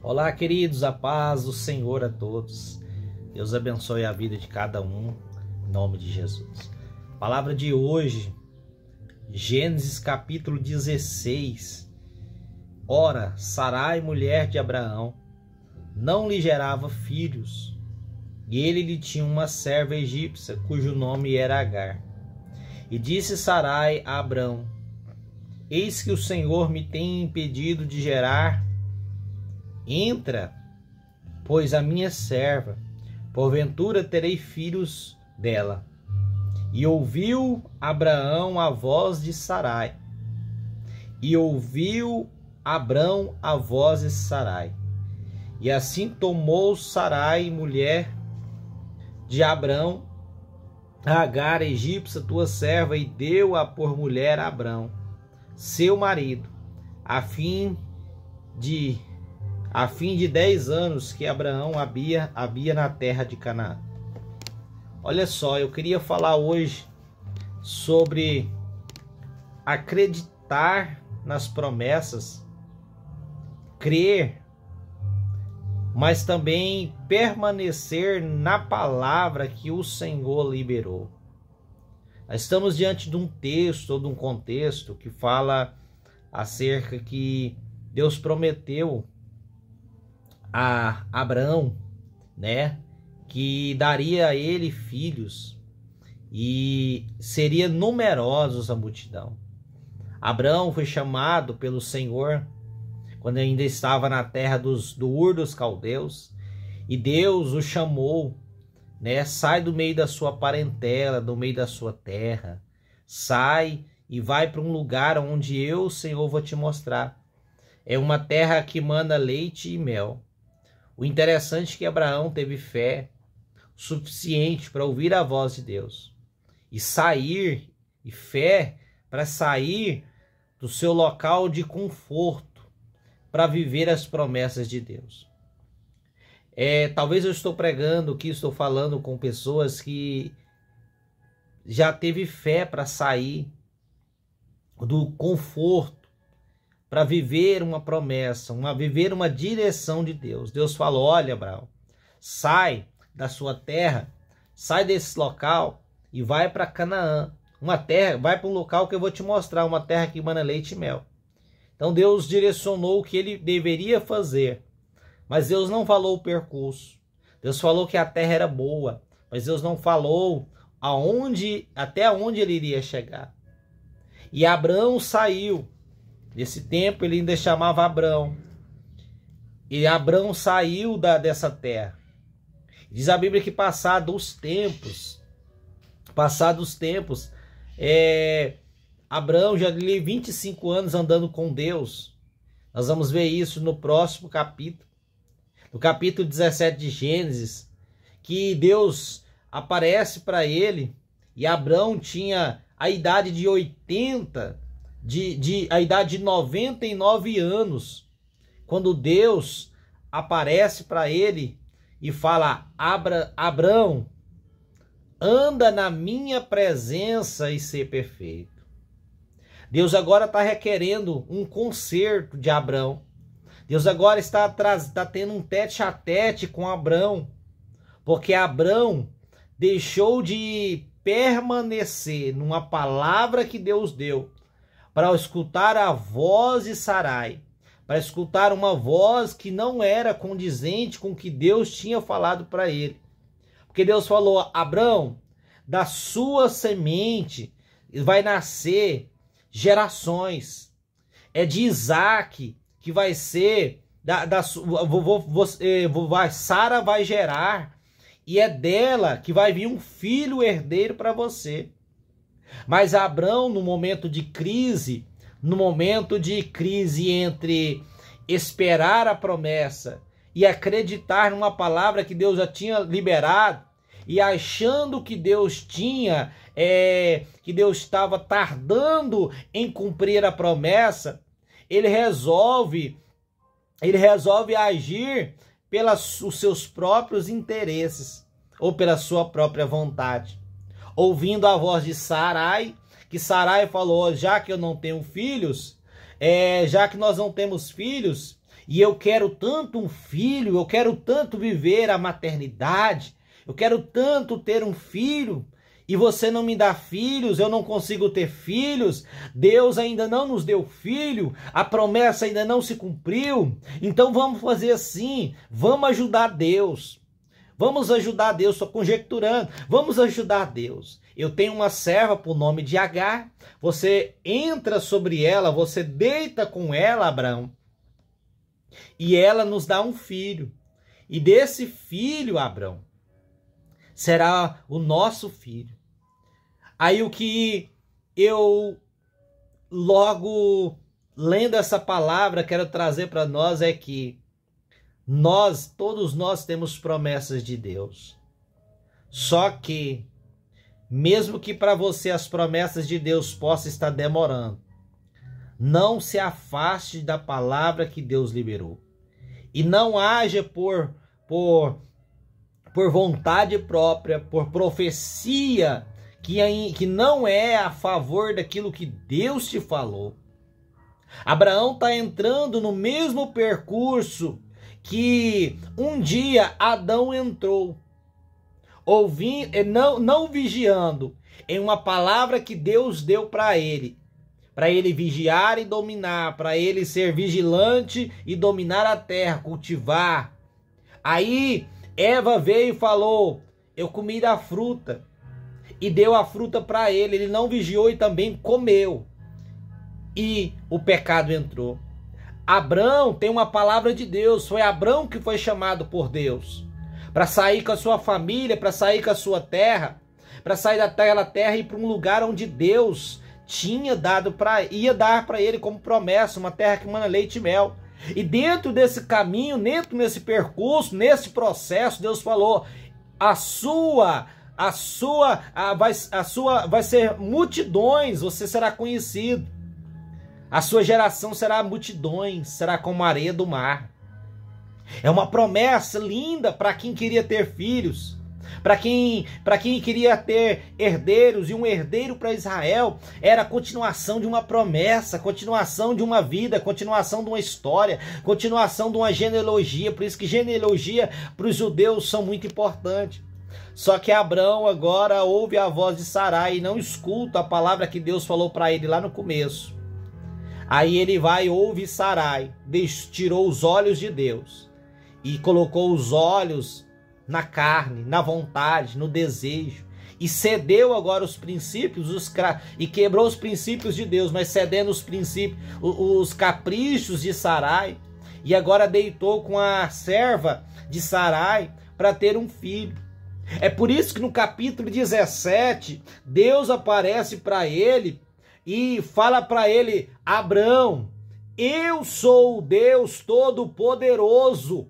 Olá, queridos, a paz do Senhor a todos. Deus abençoe a vida de cada um, em nome de Jesus. Palavra de hoje, Gênesis capítulo 16. Ora, Sarai, mulher de Abraão, não lhe gerava filhos, e ele lhe tinha uma serva egípcia, cujo nome era Agar. E disse Sarai a Abrão: Eis que o Senhor me tem impedido de gerar. Entra, pois, a minha serva, porventura terei filhos dela. E ouviu Abraão a voz de Sarai. E ouviu Abrão a voz de Sarai. E assim tomou Sarai, mulher de Abrão, a Agar, egípcia, tua serva, e deu-a por mulher a Abrão, seu marido, a fim de 10 anos que Abraão havia na terra de Canaã. Olha só, eu queria falar hoje sobre acreditar nas promessas, crer, mas também permanecer na palavra que o Senhor liberou. Nós estamos diante de um texto ou de um contexto que fala acerca que Deus prometeu a Abraão, né, que daria a ele filhos e seria numerosos a multidão. Abraão foi chamado pelo Senhor quando ainda estava na terra do Ur dos Caldeus, e Deus o chamou, né, sai do meio da sua parentela, do meio da sua terra, sai e vai para um lugar onde eu, Senhor, vou te mostrar. É uma terra que mana leite e mel. O interessante é que Abraão teve fé suficiente para ouvir a voz de Deus e sair, e fé para sair do seu local de conforto para viver as promessas de Deus. Talvez eu estou pregando aqui, estou falando com pessoas que já teve fé para sair do conforto, para viver uma promessa, viver uma direção de Deus. Deus falou: olha, Abraão, sai da sua terra, sai desse local e vai para Canaã, uma terra, vai para um local que eu vou te mostrar, uma terra que mana leite e mel. Então Deus direcionou o que ele deveria fazer, mas Deus não falou o percurso. Deus falou que a terra era boa, mas Deus não falou até onde ele iria chegar. E Abraão saiu. Nesse tempo ele ainda chamava Abrão. E Abrão saiu dessa terra. Diz a Bíblia que passados os tempos, Abrão já teve 25 anos andando com Deus. Nós vamos ver isso no próximo capítulo. No capítulo 17 de Gênesis, que Deus aparece para ele, e Abrão tinha a idade de 99 anos, quando Deus aparece para ele e fala: Abrão, anda na minha presença e ser perfeito. Deus agora está requerendo um conserto de Abrão. Deus agora está tendo um tete a tete com Abrão, porque Abrão deixou de permanecer numa palavra que Deus deu para escutar a voz de Sarai, para escutar uma voz que não era condizente com o que Deus tinha falado para ele. Porque Deus falou: Abrão, da sua semente vai nascer gerações. É de Isaac que vai ser, Sara vai gerar, e é dela que vai vir um filho herdeiro para você. Mas Abrão, no momento de crise entre esperar a promessa e acreditar numa palavra que Deus já tinha liberado, e achando que Deus estava tardando em cumprir a promessa, ele resolve agir pelos seus próprios interesses ou pela sua própria vontade. Ouvindo a voz de Sarai, que Sarai falou: já que eu não tenho filhos, já que nós não temos filhos, e eu quero tanto um filho, eu quero tanto viver a maternidade, eu quero tanto ter um filho, e você não me dá filhos, eu não consigo ter filhos, Deus ainda não nos deu filho, a promessa ainda não se cumpriu, então vamos fazer assim, vamos ajudar Deus. Vamos ajudar Deus, estou conjecturando, vamos ajudar Deus. Eu tenho uma serva por nome de Agar, você entra sobre ela, você deita com ela, Abraão, e ela nos dá um filho. E desse filho, Abraão, será o nosso filho. Aí o que eu, logo lendo essa palavra, quero trazer para nós é que todos nós temos promessas de Deus. Só que, mesmo que para você as promessas de Deus possam estar demorando, não se afaste da palavra que Deus liberou. E não haja por vontade própria, por profecia, que não é a favor daquilo que Deus te falou. Abraão está entrando no mesmo percurso que um dia Adão entrou, não vigiando em uma palavra que Deus deu para ele vigiar e dominar, para ele ser vigilante e dominar a terra, cultivar. Aí Eva veio e falou: eu comi da fruta, e deu a fruta para ele não vigiou e também comeu, e o pecado entrou. Abrão tem uma palavra de Deus, foi Abrão que foi chamado por Deus para sair com a sua família, para sair com a sua terra, para sair daquela terra e ir para um lugar onde Deus ia dar para ele como promessa, uma terra que mana leite e mel. E dentro desse caminho, dentro desse percurso, nesse processo, Deus falou: vai ser multidões, você será conhecido. A sua geração será multidões, será como a areia do mar. É uma promessa linda para quem queria ter filhos, para quem queria ter herdeiros, e um herdeiro para Israel era a continuação de uma promessa, continuação de uma vida, continuação de uma história, continuação de uma genealogia. Por isso que genealogia para os judeus são muito importantes. Só que Abrão agora ouve a voz de Sarai e não escuta a palavra que Deus falou para ele lá no começo. Aí ele vai e ouve Sarai, tirou os olhos de Deus e colocou os olhos na carne, na vontade, no desejo, e cedeu agora os princípios, e quebrou os princípios de Deus, mas cedendo os princípios, os caprichos de Sarai, e agora deitou com a serva de Sarai para ter um filho. É por isso que no capítulo 17, Deus aparece para ele e fala para ele: Abrão, eu sou o Deus Todo-Poderoso,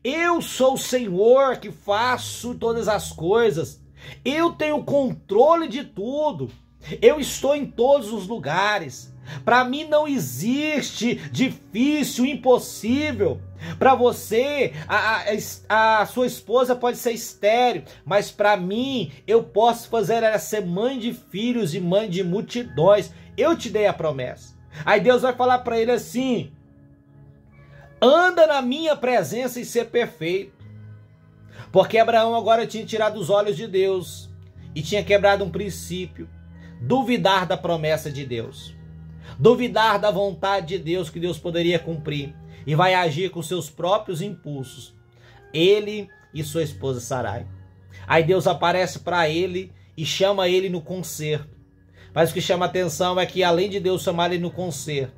eu sou o Senhor que faço todas as coisas, eu tenho controle de tudo, eu estou em todos os lugares. Para mim não existe difícil, impossível. Para você, a sua esposa pode ser estéril, mas para mim, eu posso fazer ela ser mãe de filhos e mãe de multidões. Eu te dei a promessa. Aí Deus vai falar para ele assim: anda na minha presença e ser perfeito. Porque Abraão agora tinha tirado os olhos de Deus e tinha quebrado um princípio: duvidar da promessa de Deus, duvidar da vontade de Deus que Deus poderia cumprir, e vai agir com seus próprios impulsos, ele e sua esposa Sarai. Aí Deus aparece para ele e chama ele no concerto. Mas o que chama a atenção é que, além de Deus chamar ele no concerto,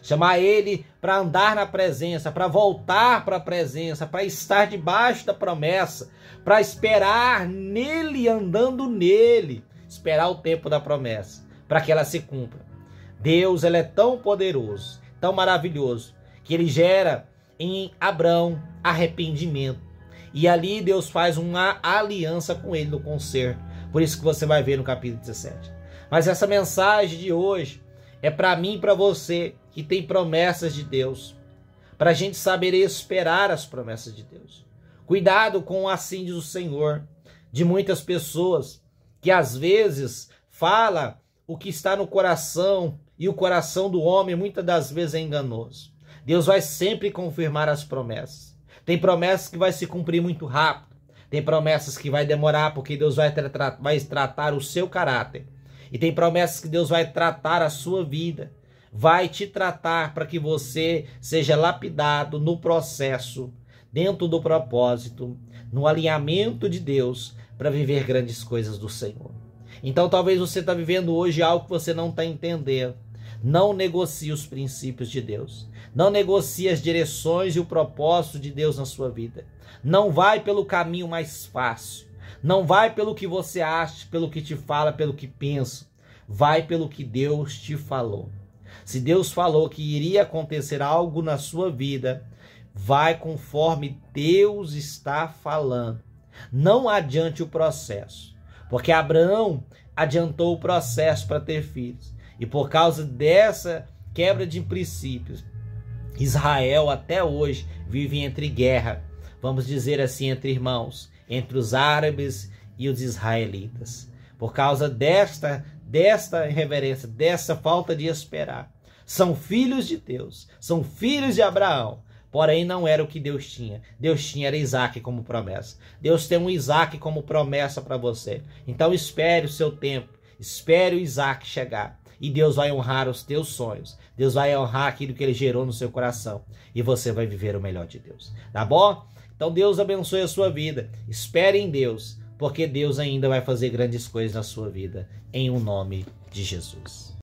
chamar ele para andar na presença, para voltar para a presença, para estar debaixo da promessa, para esperar nele, andando nele, esperar o tempo da promessa, para que ela se cumpra. Deus, ele é tão poderoso, tão maravilhoso, que ele gera em Abrão arrependimento. E ali Deus faz uma aliança com ele no concerto. Por isso que você vai ver no capítulo 17. Mas essa mensagem de hoje é para mim e para você que tem promessas de Deus, para a gente saber esperar as promessas de Deus. Cuidado com, assim diz o Senhor, de muitas pessoas que às vezes fala o que está no coração, e o coração do homem muitas das vezes é enganoso. Deus vai sempre confirmar as promessas. Tem promessas que vai se cumprir muito rápido. Tem promessas que vai demorar porque Deus vai tratar o seu caráter. E tem promessas que Deus vai tratar a sua vida. Vai te tratar para que você seja lapidado no processo, dentro do propósito, no alinhamento de Deus para viver grandes coisas do Senhor. Então talvez você está vivendo hoje algo que você não está entendendo. Não negocie os princípios de Deus. Não negocie as direções e o propósito de Deus na sua vida. Não vai pelo caminho mais fácil. Não vai pelo que você acha, pelo que te fala, pelo que pensa. Vai pelo que Deus te falou. Se Deus falou que iria acontecer algo na sua vida, vai conforme Deus está falando. Não adiante o processo. Porque Abraão adiantou o processo para ter filhos. E por causa dessa quebra de princípios, Israel até hoje vive entre guerra, vamos dizer assim, entre irmãos, entre os árabes e os israelitas. Por causa desta irreverência, dessa falta de esperar. São filhos de Deus, são filhos de Abraão, porém não era o que Deus tinha. Deus tinha era Isaac como promessa. Deus tem um Isaac como promessa para você. Então espere o seu tempo, espere o Isaac chegar. E Deus vai honrar os teus sonhos. Deus vai honrar aquilo que Ele gerou no seu coração. E você vai viver o melhor de Deus. Tá bom? Então Deus abençoe a sua vida. Espere em Deus, porque Deus ainda vai fazer grandes coisas na sua vida. Em o nome de Jesus.